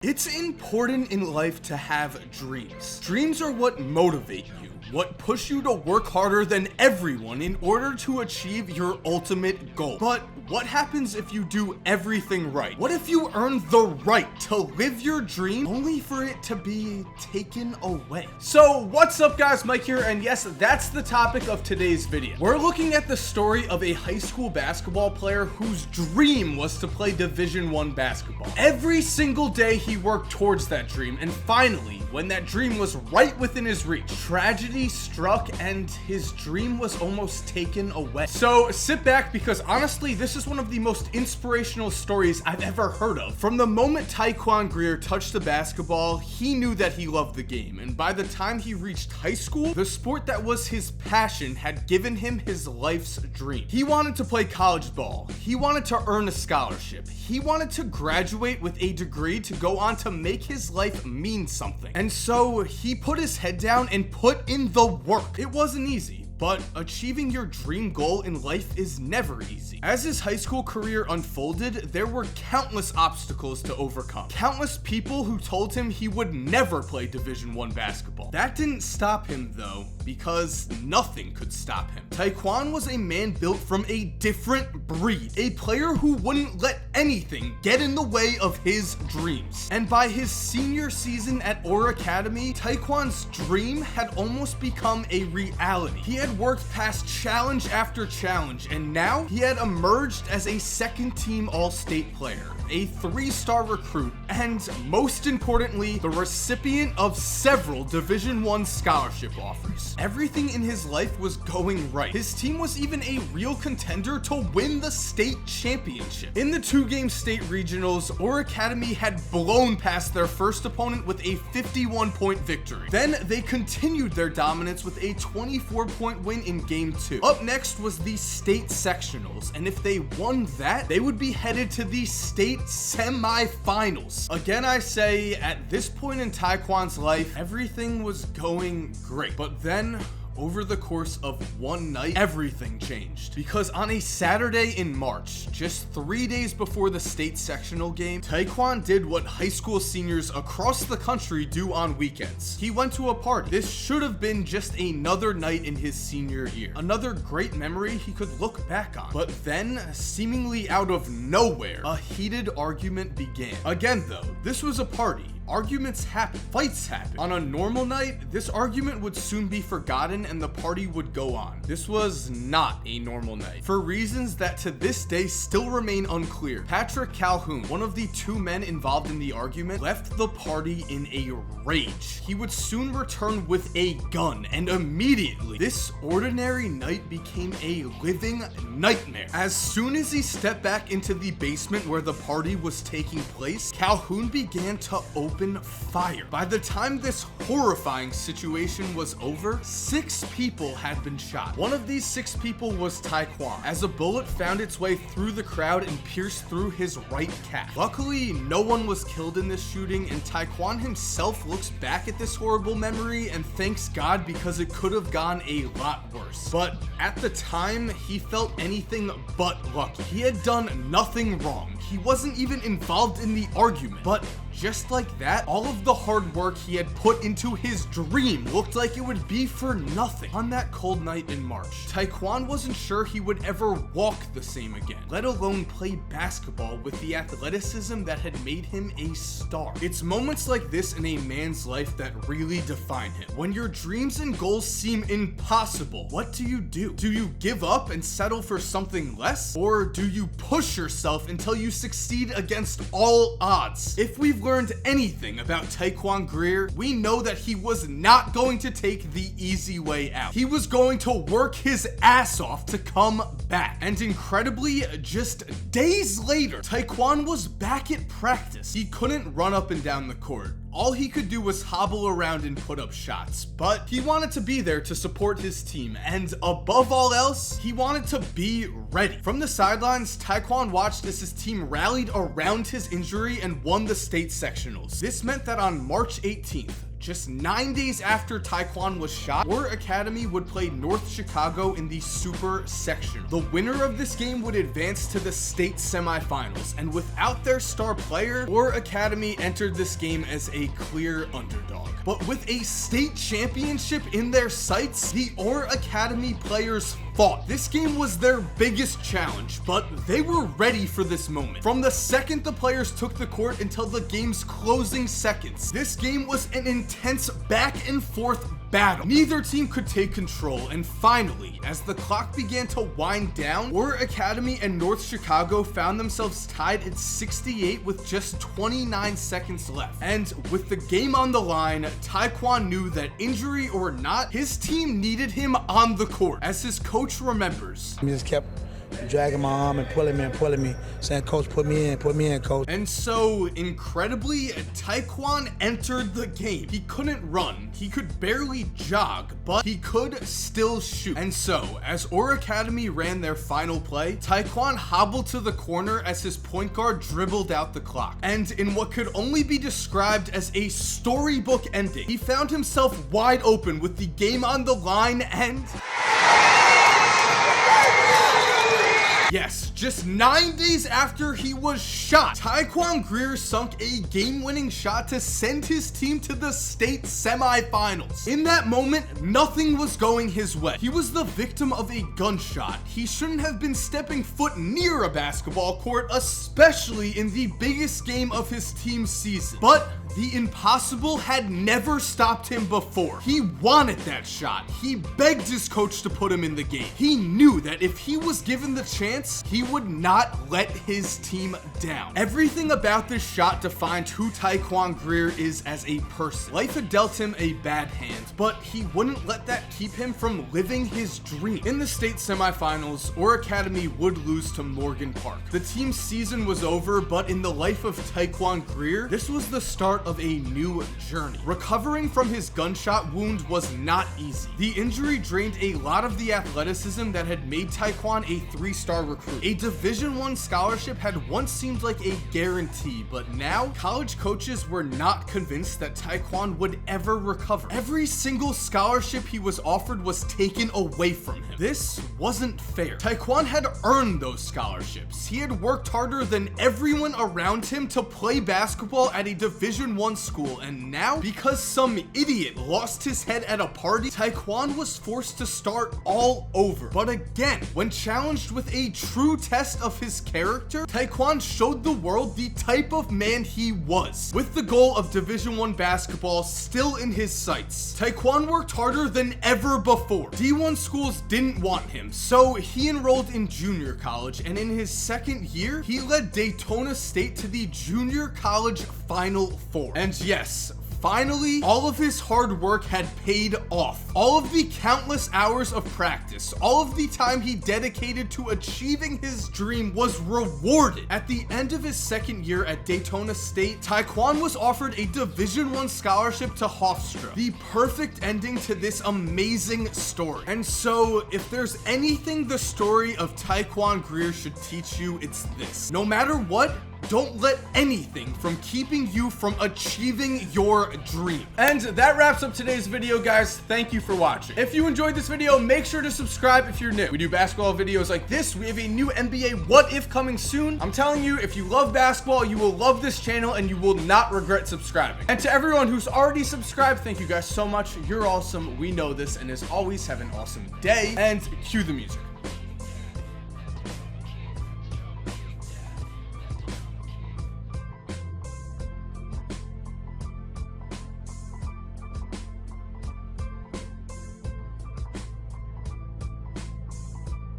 It's important in life to have dreams. Dreams are what motivate you, what push you to work harder than everyone in order to achieve your ultimate goal. But what happens if you do everything right? What if you earn the right to live your dream only for it to be taken away? So what's up guys, Mike here, and yes, that's the topic of today's video. We're looking at the story of a high school basketball player whose dream was to play Division I basketball. Every single day he worked towards that dream, and finally, when that dream was right within his reach, tragedy struck and his dream was almost taken away. So sit back, because honestly, this is one of the most inspirational stories I've ever heard of. From the moment Taekwon Greer touched the basketball, he knew that he loved the game, and by the time he reached high school, the sport that was his passion had given him his life's dream. He wanted to play college ball. He wanted to earn a scholarship. He wanted to graduate with a degree to go on to make his life mean something. And so he put his head down and put in the work. It wasn't easy, but achieving your dream goal in life is never easy. As his high school career unfolded, there were countless obstacles to overcome. Countless people who told him he would never play Division I basketball. That didn't stop him though, because nothing could stop him. Taekwon was a man built from a different breed, a player who wouldn't let anything get in the way of his dreams. And by his senior season at Orr Academy, Taekwon's dream had almost become a reality. He had worked past challenge after challenge, and now he had emerged as a second-team All-State player, a 3-star recruit, and most importantly, the recipient of several Division I scholarship offers. Everything in his life was going right. His team was even a real contender to win the state championship. In the 2-game state regionals, Orr Academy had blown past their first opponent with a 51-point victory. Then they continued their dominance with a 24-point win in game 2. Up next was the state sectionals, and if they won that, they would be headed to the state semi-finals. Again, I say, at this point in Taekwon's life, everything was going great. But then, over the course of one night, everything changed. Because on a Saturday in March, just 3 days before the state sectional game, Taekwon did what high school seniors across the country do on weekends. He went to a party. This should have been just another night in his senior year. Another great memory he could look back on. But then, seemingly out of nowhere, a heated argument began. Again though, this was a party. Arguments happen, fights happen. On a normal night, this argument would soon be forgotten and the party would go on. This was not a normal night, for reasons that to this day still remain unclear. Patrick Calhoun, one of the 2 men involved in the argument, left the party in a rage. He would soon return with a gun, and immediately, this ordinary night became a living nightmare. As soon as he stepped back into the basement where the party was taking place, Calhoun began to open fire. By the time this horrifying situation was over, 6 people had been shot. One of these 6 people was Taekwon, as a bullet found its way through the crowd and pierced through his right calf. Luckily, no one was killed in this shooting, and Taekwon himself looks back at this horrible memory and thanks God, because it could have gone a lot worse. But at the time, he felt anything but lucky. He had done nothing wrong. He wasn't even involved in the argument, but just like that, all of the hard work he had put into his dream looked like it would be for nothing. On that cold night in March, Taekwon wasn't sure he would ever walk the same again, let alone play basketball with the athleticism that had made him a star. It's moments like this in a man's life that really define him. When your dreams and goals seem impossible, what do? Do you give up and settle for something less? Or do you push yourself until you succeed against all odds? If we've learned anything about Taekwon Greer, we know that he was not going to take the easy way out. He was going to work his ass off to come back. And incredibly, just days later, Taekwon was back at practice. He couldn't run up and down the court. All he could do was hobble around and put up shots, but he wanted to be there to support his team, and above all else, he wanted to be ready. From the sidelines, Taekwon watched as his team rallied around his injury and won the state sectionals. This meant that on March 18th, Just 9 days after Taekwon was shot, Or Academy would play North Chicago in the Super Section. The winner of this game would advance to the state semifinals, and without their star player, Or Academy entered this game as a clear underdog. But with a state championship in their sights, the Or Academy players fought. This game was their biggest challenge, but they were ready for this moment. From the second the players took the court until the game's closing seconds, this game was an intense back and forth battle. Neither team could take control, and finally, as the clock began to wind down, Or Academy and North Chicago found themselves tied at 68 with just 29 seconds left. And with the game on the line, Taekwon knew that injury or not, his team needed him on the court. As his coach remembers, He just kept dragging my arm and pulling me, saying, "Coach, put me in, coach." And so, incredibly, Taekwon entered the game. He couldn't run, he could barely jog, but he could still shoot. And so, as Or Academy ran their final play, Taekwon hobbled to the corner as his point guard dribbled out the clock. And in what could only be described as a storybook ending, he found himself wide open with the game on the line and... Yes, just 9 days after he was shot, Taekwon Greer sunk a game-winning shot to send his team to the state semifinals. In that moment, nothing was going his way. He was the victim of a gunshot. He shouldn't have been stepping foot near a basketball court, especially in the biggest game of his team's season. But the impossible had never stopped him before. He wanted that shot. He begged his coach to put him in the game. He knew that if he was given the chance, he would not let his team down. Everything about this shot defined who Taekwon Greer is as a person. Life had dealt him a bad hand, but he wouldn't let that keep him from living his dream. In the state semifinals, Or Academy would lose to Morgan Park. The team's season was over, but in the life of Taekwon Greer, this was the start of a new journey. Recovering from his gunshot wound was not easy. The injury drained a lot of the athleticism that had made Taekwon a 3-star recruit. A Division I scholarship had once seemed like a guarantee, but now college coaches were not convinced that Taekwon would ever recover. Every single scholarship he was offered was taken away from him. This wasn't fair. Taekwon had earned those scholarships. He had worked harder than everyone around him to play basketball at a Division I school, and now, because some idiot lost his head at a party, Taekwon was forced to start all over. But again, when challenged with a true test of his character, Taekwon showed the world the type of man he was. With the goal of Division I basketball still in his sights, Taekwon worked harder than ever before. D1 schools didn't want him, so he enrolled in junior college, and in his second year, he led Daytona State to the junior college Final Four. And yes, finally, all of his hard work had paid off. All of the countless hours of practice, all of the time he dedicated to achieving his dream was rewarded. At the end of his second year at Daytona State, Taekwon was offered a Division I scholarship to Hofstra, the perfect ending to this amazing story. And so, if there's anything the story of Taekwon Greer should teach you, it's this. No matter what, don't let anything from keeping you from achieving your dream. And that wraps up today's video, guys. Thank you for watching. If you enjoyed this video, make sure to subscribe if you're new. We do basketball videos like this. We have a new NBA What If coming soon. I'm telling you, if you love basketball, you will love this channel and you will not regret subscribing. And to everyone who's already subscribed, thank you guys so much. You're awesome. We know this. And as always, have an awesome day, and cue the music.